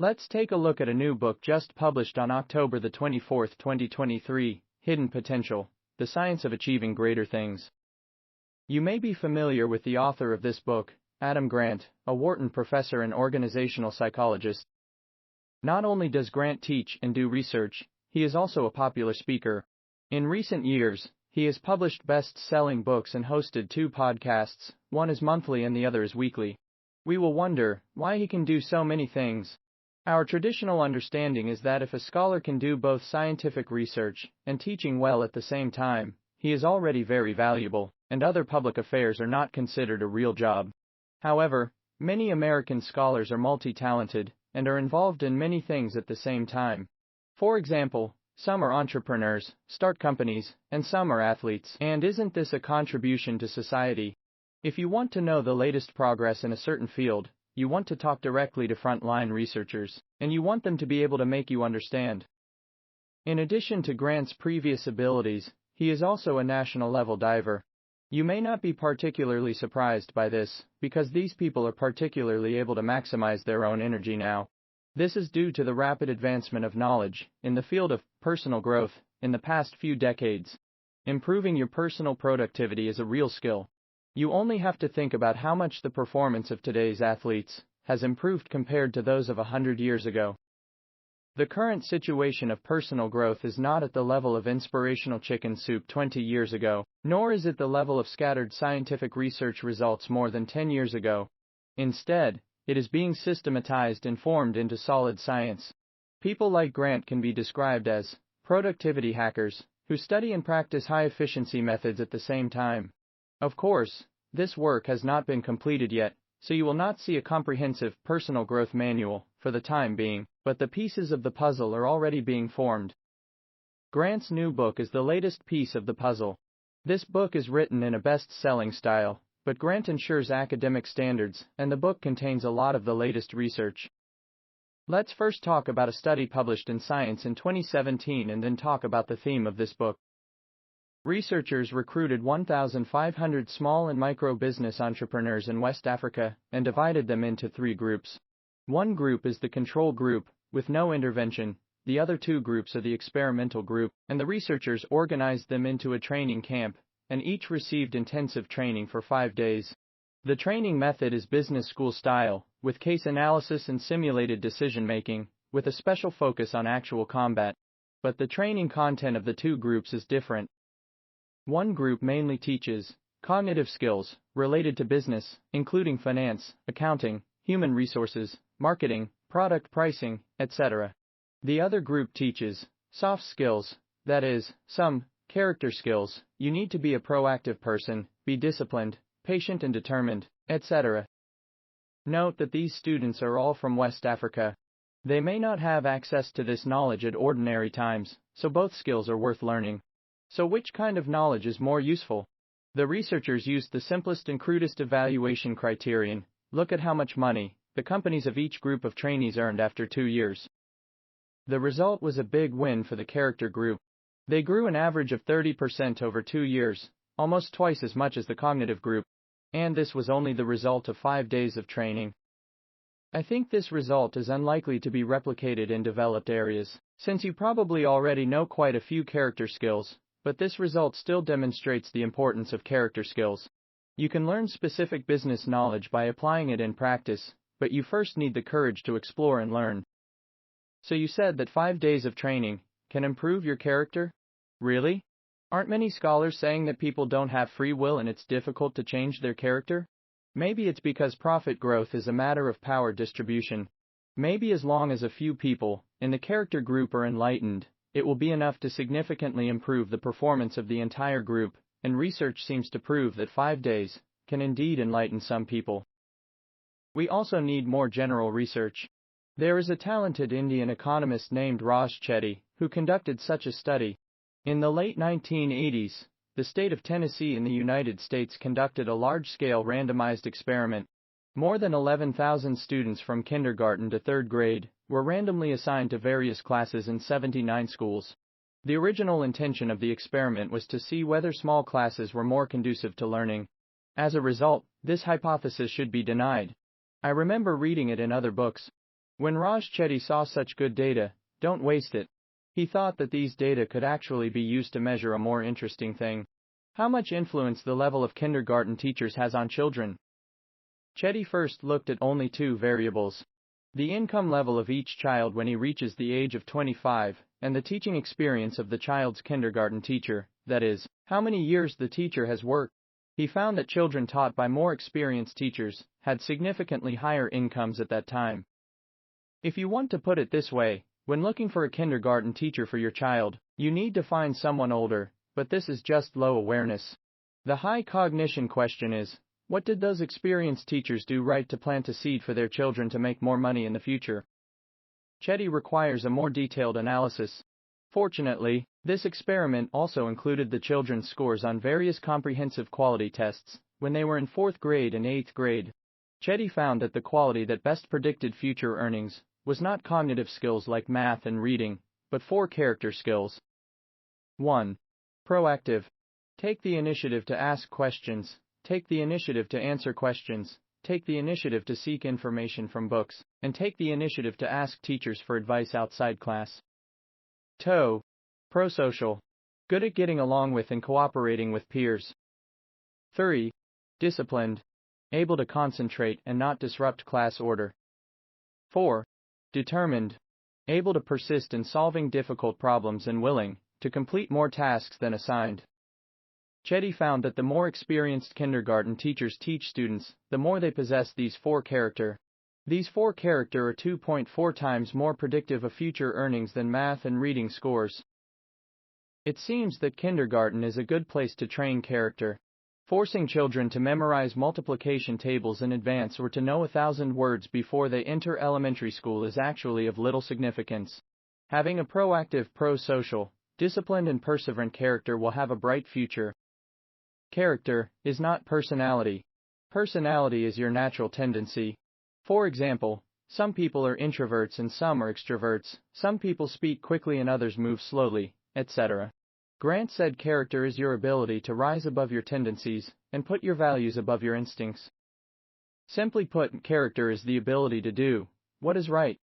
Let's take a look at a new book just published on October the 24th, 2023, Hidden Potential, The Science of Achieving Greater Things. You may be familiar with the author of this book, Adam Grant, a Wharton professor and organizational psychologist. Not only does Grant teach and do research, he is also a popular speaker. In recent years, he has published best-selling books and hosted 2 podcasts, one is monthly and the other is weekly. We will wonder why he can do so many things. Our traditional understanding is that if a scholar can do both scientific research and teaching well at the same time, he is already very valuable, and other public affairs are not considered a real job. However, many American scholars are multi-talented and are involved in many things at the same time. For example, some are entrepreneurs, start companies, and some are athletes. And isn't this a contribution to society? If you want to know the latest progress in a certain field, you want to talk directly to frontline researchers, and you want them to be able to make you understand. In addition to Grant's previous abilities, he is also a national-level diver. You may not be particularly surprised by this, because these people are particularly able to maximize their own energy now. This is due to the rapid advancement of knowledge in the field of personal growth in the past few decades. Improving your personal productivity is a real skill. You only have to think about how much the performance of today's athletes has improved compared to those of 100 years ago. The current situation of personal growth is not at the level of inspirational chicken soup 20 years ago, nor is it the level of scattered scientific research results more than 10 years ago. Instead, it is being systematized and formed into solid science. People like Grant can be described as productivity hackers who study and practice high-efficiency methods at the same time. Of course, this work has not been completed yet, so you will not see a comprehensive personal growth manual for the time being, but the pieces of the puzzle are already being formed. Grant's new book is the latest piece of the puzzle. This book is written in a best-selling style, but Grant ensures academic standards, and the book contains a lot of the latest research. Let's first talk about a study published in Science in 2017 and then talk about the theme of this book. Researchers recruited 1,500 small and micro business entrepreneurs in West Africa and divided them into 3 groups. One group is the control group, with no intervention, the other 2 groups are the experimental group, and the researchers organized them into a training camp, and each received intensive training for 5 days. The training method is business school style, with case analysis and simulated decision-making, with a special focus on actual combat. But the training content of the 2 groups is different. One group mainly teaches cognitive skills related to business, including finance, accounting, human resources, marketing, product pricing, etc. The other group teaches soft skills, that is, some character skills. You need to be a proactive person, be disciplined, patient and determined, etc. Note that these students are all from West Africa. They may not have access to this knowledge at ordinary times, so both skills are worth learning. So which kind of knowledge is more useful? The researchers used the simplest and crudest evaluation criterion. Look at how much money the companies of each group of trainees earned after 2 years. The result was a big win for the character group. They grew an average of 30% over 2 years, almost twice as much as the cognitive group. And this was only the result of 5 days of training. I think this result is unlikely to be replicated in developed areas, since you probably already know quite a few character skills. But this result still demonstrates the importance of character skills. You can learn specific business knowledge by applying it in practice, but you first need the courage to explore and learn. So you said that 5 days of training can improve your character? Really? Aren't many scholars saying that people don't have free will and it's difficult to change their character? Maybe it's because profit growth is a matter of power distribution. Maybe as long as a few people in the character group are enlightened, it will be enough to significantly improve the performance of the entire group, and research seems to prove that 5 days can indeed enlighten some people. We also need more general research. There is a talented Indian economist named Raj Chetty who conducted such a study. In the late 1980s, the state of Tennessee in the United States conducted a large-scale randomized experiment. More than 11,000 students from kindergarten to 3rd grade were randomly assigned to various classes in 79 schools. The original intention of the experiment was to see whether small classes were more conducive to learning. As a result, this hypothesis should be denied. I remember reading it in other books. When Raj Chetty saw such good data, don't waste it. He thought that these data could actually be used to measure a more interesting thing. How much influence the level of kindergarten teachers has on children. Chetty first looked at only two variables: the income level of each child when he reaches the age of 25, and the teaching experience of the child's kindergarten teacher, that is, how many years the teacher has worked. He found that children taught by more experienced teachers had significantly higher incomes at that time. If you want to put it this way, when looking for a kindergarten teacher for your child, you need to find someone older, but this is just low awareness. The high cognition question is, what did those experienced teachers do right to plant a seed for their children to make more money in the future? Chetty requires a more detailed analysis. Fortunately, this experiment also included the children's scores on various comprehensive quality tests when they were in 4th grade and 8th grade. Chetty found that the quality that best predicted future earnings was not cognitive skills like math and reading, but 4 character skills. 1. Proactive. Take the initiative to ask questions, take the initiative to answer questions, take the initiative to seek information from books, and take the initiative to ask teachers for advice outside class. 2. Prosocial. Good at getting along with and cooperating with peers. 3. Disciplined. Able to concentrate and not disrupt class order. 4. Determined. Able to persist in solving difficult problems and willing to complete more tasks than assigned. Chetty found that the more experienced kindergarten teachers teach students, the more they possess these 4 character. These 4 character are 2.4 times more predictive of future earnings than math and reading scores. It seems that kindergarten is a good place to train character. Forcing children to memorize multiplication tables in advance or to know 1,000 words before they enter elementary school is actually of little significance. Having a proactive, pro-social, disciplined and perseverant character will have a bright future. Character is not personality. Personality is your natural tendency. For example, some people are introverts and some are extroverts, some people speak quickly and others move slowly, etc. Grant said character is your ability to rise above your tendencies and put your values above your instincts. Simply put, character is the ability to do what is right.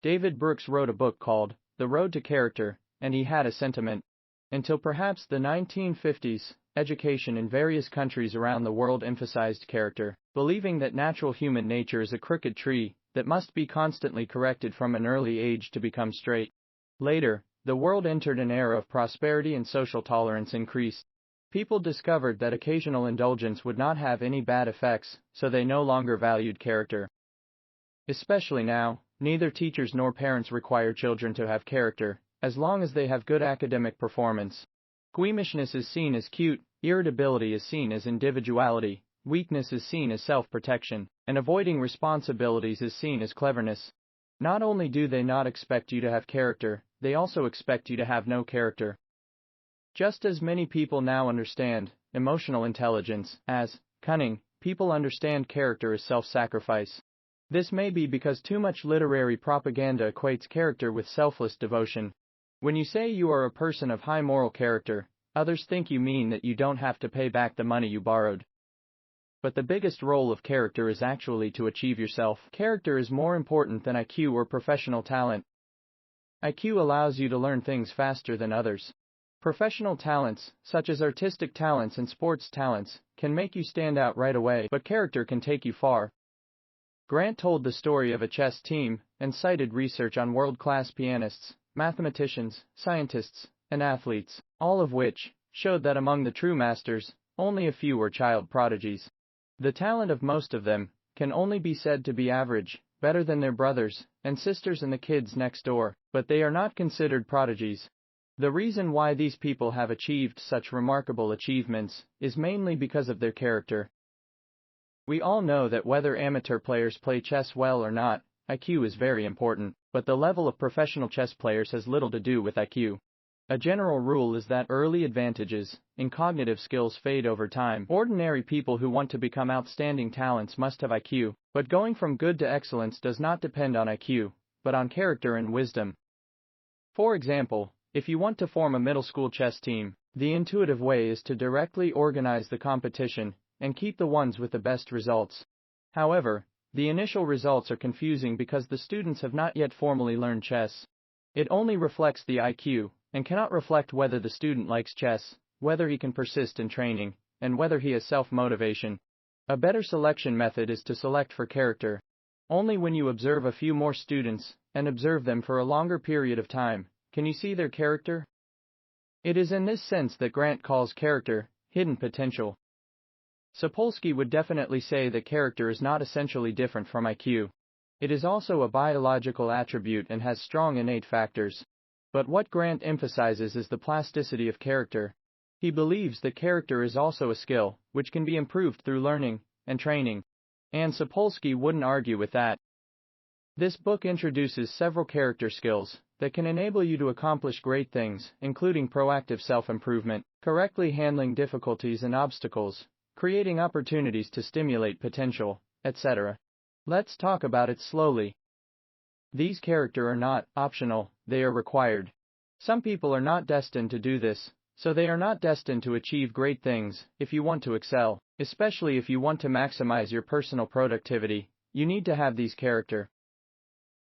David Brooks wrote a book called The Road to Character, and he had a sentiment. Until perhaps the 1950s, education in various countries around the world emphasized character, believing that natural human nature is a crooked tree that must be constantly corrected from an early age to become straight. Later, the world entered an era of prosperity and social tolerance increased. People discovered that occasional indulgence would not have any bad effects, so they no longer valued character. Especially now, neither teachers nor parents require children to have character, as long as they have good academic performance. Squeamishness is seen as cute, irritability is seen as individuality, weakness is seen as self-protection, and avoiding responsibilities is seen as cleverness. Not only do they not expect you to have character, they also expect you to have no character. Just as many people now understand emotional intelligence as cunning, people understand character as self-sacrifice. This may be because too much literary propaganda equates character with selfless devotion. When you say you are a person of high moral character, others think you mean that you don't have to pay back the money you borrowed. But the biggest role of character is actually to achieve yourself. Character is more important than IQ or professional talent. IQ allows you to learn things faster than others. Professional talents, such as artistic talents and sports talents, can make you stand out right away, but character can take you far. Grant told the story of a chess team and cited research on world-class pianists, mathematicians, scientists, and athletes, all of which showed that among the true masters, only a few were child prodigies. The talent of most of them can only be said to be average, better than their brothers and sisters and the kids next door, but they are not considered prodigies. The reason why these people have achieved such remarkable achievements is mainly because of their character. We all know that whether amateur players play chess well or not, IQ is very important, but the level of professional chess players has little to do with IQ. A general rule is that early advantages in cognitive skills fade over time. Ordinary people who want to become outstanding talents must have IQ, but going from good to excellence does not depend on IQ, but on character and wisdom. For example, if you want to form a middle school chess team, the intuitive way is to directly organize the competition and keep the ones with the best results. However, The initial results are confusing because the students have not yet formally learned chess. It only reflects the IQ, and cannot reflect whether the student likes chess, whether he can persist in training, and whether he has self-motivation. A better selection method is to select for character. Only when you observe a few more students, and observe them for a longer period of time, can you see their character. It is in this sense that Grant calls character hidden potential. Sapolsky would definitely say that character is not essentially different from IQ. It is also a biological attribute and has strong innate factors. But what Grant emphasizes is the plasticity of character. He believes that character is also a skill, which can be improved through learning and training. And Sapolsky wouldn't argue with that. This book introduces several character skills that can enable you to accomplish great things, including proactive self-improvement, correctly handling difficulties and obstacles, creating opportunities to stimulate potential, etc. Let's talk about it slowly. These characters are not optional, they are required. Some people are not destined to do this, so they are not destined to achieve great things. If you want to excel, especially if you want to maximize your personal productivity, you need to have these characters.